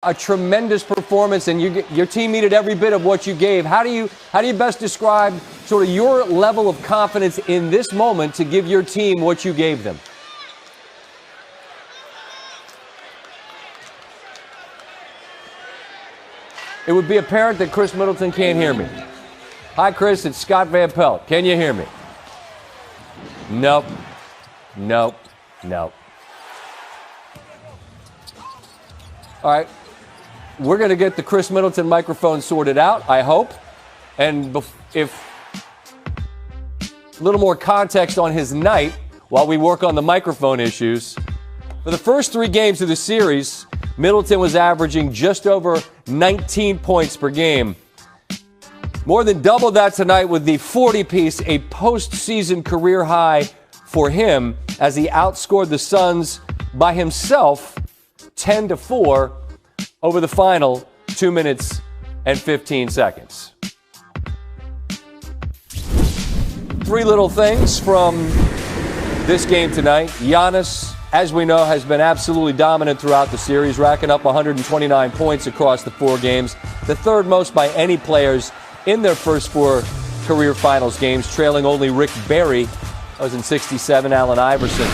a tremendous performance, and your team needed every bit of what you gave. How do you best describe sort of your level of confidence in this moment to give your team what you gave them? It would be apparent that Chris Middleton can't hear me. Hi, Chris. It's Scott Van Pelt. Can you hear me? Nope. Nope. Nope. All right. We're going to get the Chris Middleton microphone sorted out, I hope. And if a little more context on his night while we work on the microphone issues. For the first 3 games of the series, Middleton was averaging just over 19 points per game. More than double that tonight with the 40-piece, a postseason career high for him as he outscored the Suns by himself 10-4 over the final 2 minutes and 15 seconds. 3 little things from this game tonight. Giannis, as we know, has been absolutely dominant throughout the series, racking up 129 points across the 4 games, the 3rd most by any players in their first 4 career finals games, trailing only Rick Barry, that was in '67, Allen Iverson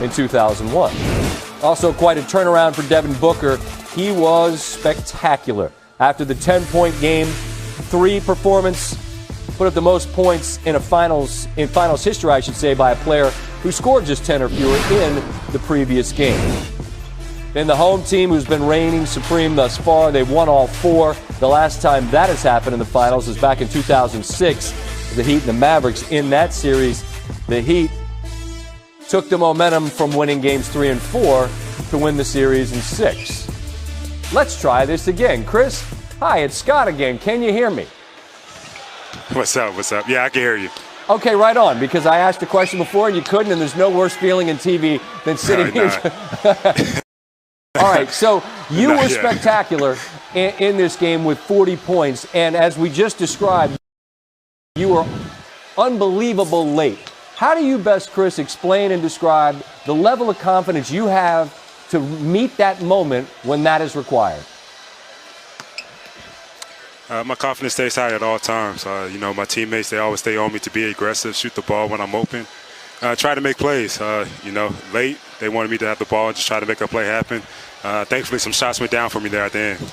in 2001. Also quite a turnaround for Devin Booker. He was spectacular. After the 10-point game 3 performance, put up the most points in finals history, I should say, by a player who scored just 10 or fewer in the previous game. And the home team, who's been reigning supreme thus far, they've won all 4. The last time that has happened in the finals was back in 2006, the Heat and the Mavericks. In that series, the Heat took the momentum from winning games 3 and 4 to win the series in 6. Let's try this again. Chris, hi, it's Scott again. Can you hear me? What's up? What's up? Yeah, I can hear you. Okay, right on, because I asked a question before and you couldn't, and there's no worse feeling in TV than sitting here. All right, so you were spectacular in this game with 40 points, and as we just described, you were unbelievable late. How do you best, Chris, explain and describe the level of confidence you have to meet that moment when that is required? My confidence stays high at all times. My teammates, they always stay on me to be aggressive, shoot the ball when I'm open, try to make plays. Late, they wanted me to have the ball and just try to make a play happen. Thankfully, some shots went down for me there at the end.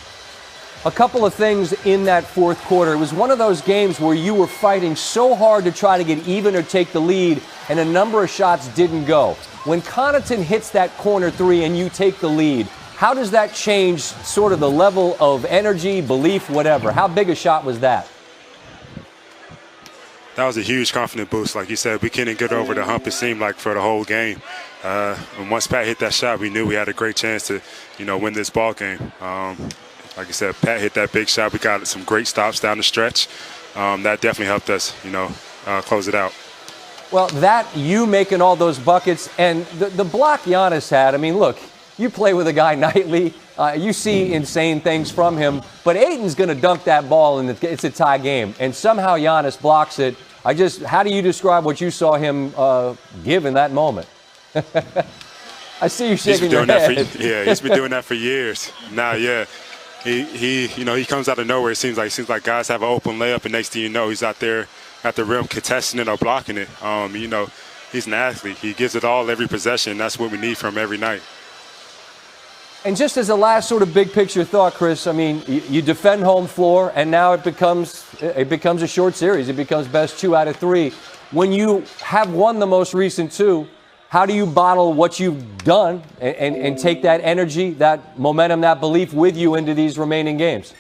A couple of things in that 4th quarter. It was one of those games where you were fighting so hard to try to get even or take the lead, and a number of shots didn't go. When Connaughton hits that corner 3 and you take the lead, how does that change sort of the level of energy, belief, whatever? How big a shot was that? That was a huge confidence boost. Like you said, we couldn't get over the hump, it seemed like, for the whole game. And once Pat hit that shot, we knew we had a great chance to, win this ball game. Like I said, Pat hit that big shot. We got some great stops down the stretch. That definitely helped us, close it out. Well, you making all those buckets and the block Giannis had, I mean, look, you play with a guy nightly. You see insane things from him. But Ayton's going to dunk that ball, and it's a tie game. And somehow Giannis blocks it. How do you describe what you saw him give in that moment? I see you shaking your head. He's been doing that for years. He comes out of nowhere. It seems like guys have an open layup, and next thing you know, he's out there at the rim contesting it or blocking it. He's an athlete. He gives it all every possession. That's what we need from him every night. And just as a last sort of big picture thought, Chris, I mean, you defend home floor, and now it becomes a short series. It becomes best 2 out of 3. When you have won the most recent 2, how do you bottle what you've done and take that energy, that momentum, that belief with you into these remaining games?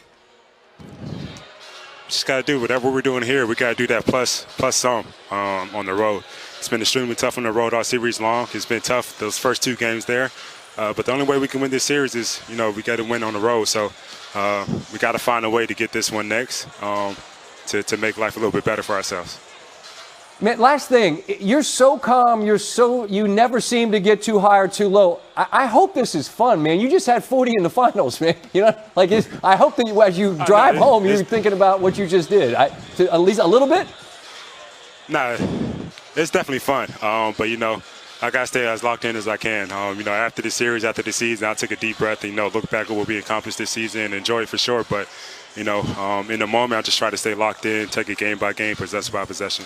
Just got to do whatever we're doing here. We got to do that plus some on the road. It's been extremely tough on the road all series long. It's been tough those first 2 games there. But the only way we can win this series is, we got to win on the road. So we got to find a way to get this one next to make life a little bit better for ourselves. Man, last thing, you're so calm. You never seem to get too high or too low. I hope this is fun, man. You just had 40 in the finals, man. I hope that as you drive home, you're thinking about what you just did. At least a little bit. Nah, it's definitely fun. But I got to stay as locked in as I can. After the series, after the season, I'll take a deep breath and, look back at what we accomplished this season and enjoy it for sure. But, in the moment, I just try to stay locked in, take it game by game, possession by possession.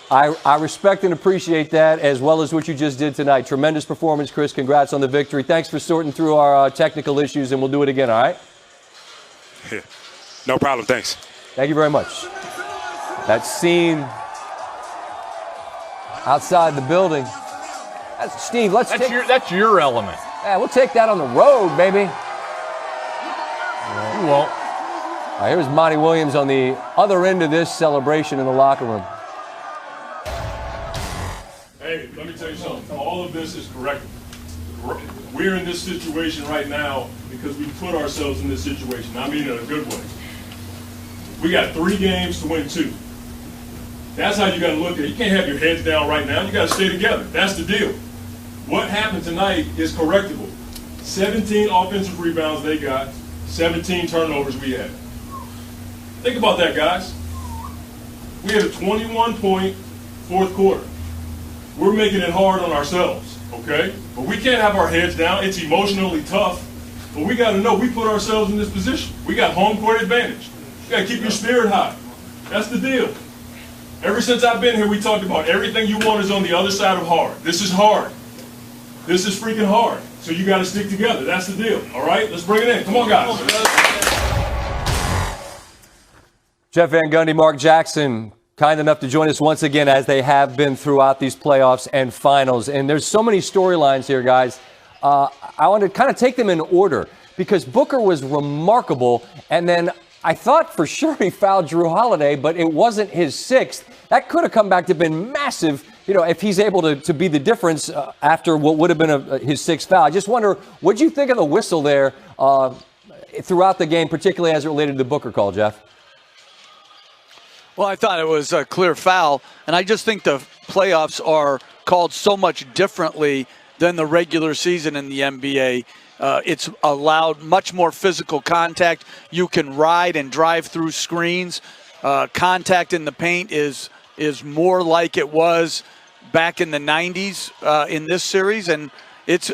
I respect and appreciate that, as well as what you just did tonight. Tremendous performance, Chris. Congrats on the victory. Thanks for sorting through our technical issues, and we'll do it again, all right? Yeah. No problem. Thanks. Thank you very much. That scene outside the building. Steve, that's your element. Yeah, we'll take that on the road, baby. You won't. All right, here's Monty Williams on the other end of this celebration in the locker room. Hey, let me tell you something. All of this is correct. We're in this situation right now because we put ourselves in this situation. I mean, in a good way. We got 3 games to win 2. That's how you got to look at it. You can't have your heads down right now. You got to stay together. That's the deal. What happened tonight is correctable. 17 offensive rebounds they got, 17 turnovers we had. Think about that, guys. We had a 21-point fourth quarter. We're making it hard on ourselves, okay? But we can't have our heads down. It's emotionally tough. But we got to know we put ourselves in this position. We got home court advantage. You got to keep your spirit high. That's the deal. Ever since I've been here, we talked about everything you want is on the other side of hard. This is hard. This is freaking hard. So you got to stick together. That's the deal. All right? Let's bring it in. Come on, guys. Jeff Van Gundy, Mark Jackson, kind enough to join us once again, as they have been throughout these playoffs and finals. And there's so many storylines here, guys. I want to kind of take them in order, because Booker was remarkable. And then I thought for sure he fouled Drew Holiday, but it wasn't his 6th. That could have come back to been massive, if he's able to be the difference after what would have been his 6th foul. I just wonder, what'd you think of the whistle there throughout the game, particularly as it related to the Booker call, Jeff? Well, I thought it was a clear foul, and I just think the playoffs are called so much differently than the regular season in the NBA. It's allowed much more physical contact. You can ride and drive through screens. Contact in the paint is more like it was back in the 90s in this series, and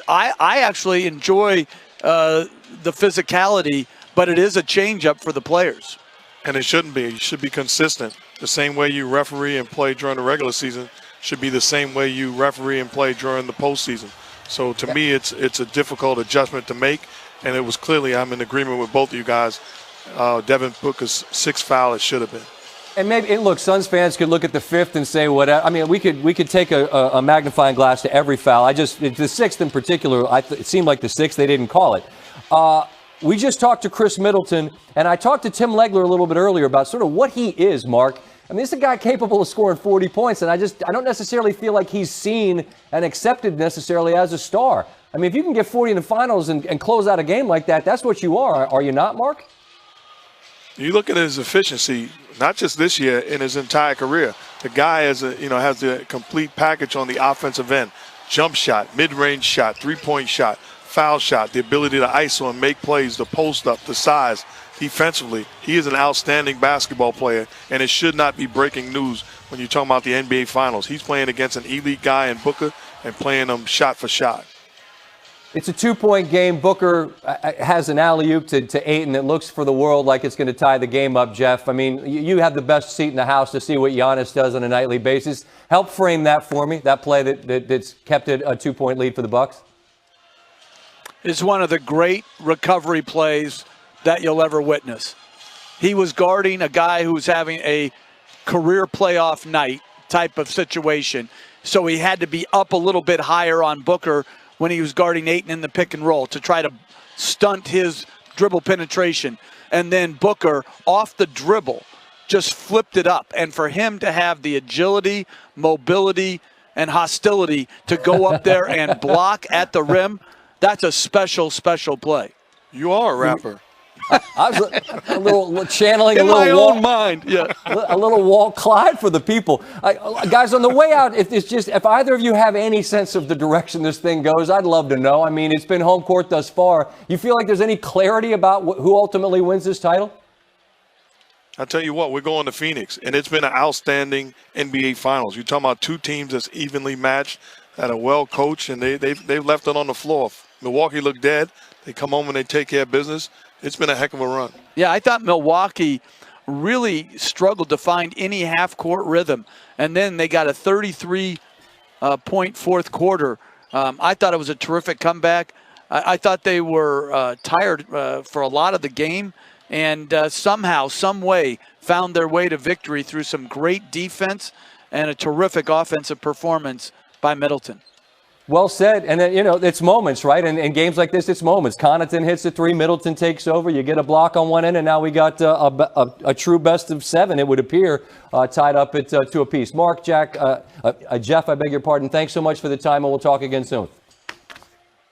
I actually enjoy the physicality, but it is a change-up for the players. And it shouldn't be. You should be consistent. The same way you referee and play during the regular season should be the same way you referee and play during the postseason. So to me, it's a difficult adjustment to make, and it was clearly, I'm in agreement with both of you guys, Devin Booker's 6th foul, it should have been. And maybe, look, Suns fans could look at the 5th and say whatever. I mean, we could take a magnifying glass to every foul. The 6th in particular, it seemed like the 6th, they didn't call it. We just talked to Chris Middleton, and I talked to Tim Legler a little bit earlier about sort of what he is, Mark. I mean, this is a guy capable of scoring 40 points, and I don't necessarily feel like he's seen and accepted necessarily as a star. I mean, if you can get 40 in the finals and close out a game like that, that's what you are you not, Mark? You look at his efficiency, not just this year, in his entire career. The guy has the complete package on the offensive end. Jump shot, mid-range shot, three-point shot, foul shot, the ability to ISO and make plays, the post up, the size. Defensively, he is an outstanding basketball player, and it should not be breaking news when you're talking about the NBA Finals. He's playing against an elite guy in Booker and playing him shot for shot. It's a 2-point game. Booker has an alley-oop to Ayton that looks for the world like it's going to tie the game up, Jeff. I mean, you have the best seat in the house to see what Giannis does on a nightly basis. Help frame that for me, that play that's kept it a 2-point lead for the Bucks. It's one of the great recovery plays that you'll ever witness. He was guarding a guy who was having a career playoff night type of situation, so he had to be up a little bit higher on Booker when he was guarding Ayton in the pick and roll to try to stunt his dribble penetration. And then Booker, off the dribble, just flipped it up. And for him to have the agility, mobility, and hostility to go up there and block at the rim, that's a special, special play. You are a rapper. I was a little channeling in a little my Walt, own mind. Yeah, a little Walt Clyde for the people. Guys, on the way out, if either of you have any sense of the direction this thing goes, I'd love to know. I mean, it's been home court thus far. You feel like there's any clarity about who ultimately wins this title? I'll tell you what, we're going to Phoenix, and it's been an outstanding NBA Finals. You're talking about two teams that's evenly matched. had a well coach, and they've left it on the floor. Milwaukee looked dead. They come home and they take care of business. It's been a heck of a run. Yeah, I thought Milwaukee really struggled to find any half-court rhythm, and then they got a 33-point fourth quarter. I thought it was a terrific comeback. I thought they were tired for a lot of the game, and somehow, some way, found their way to victory through some great defense and a terrific offensive performance by Middleton. Well said. And then, it's moments, right? And in games like this, it's moments. Connaughton hits a three, Middleton takes over. You get a block on one end, and now we got a true best of seven, it would appear, tied up at 2 apiece. Mark, Jack, Jeff, I beg your pardon. Thanks so much for the time, and we'll talk again soon.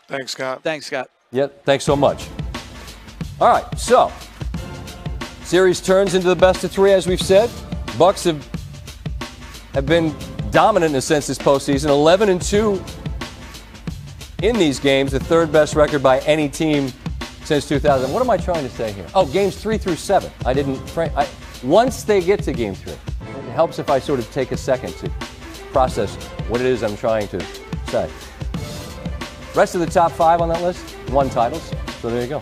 Thanks, Scott. Thanks, Scott. Yeah, thanks so much. All right, so series turns into the best of three, as we've said. Bucks have been dominant in a sense this postseason. 11-2 in these games, the third best record by any team since 2000. What am I trying to say here? Oh, games 3 through 7. Once they get to game 3, it helps if I sort of take a second to process what it is I'm trying to say. Rest of the top 5 on that list, won titles. So there you go.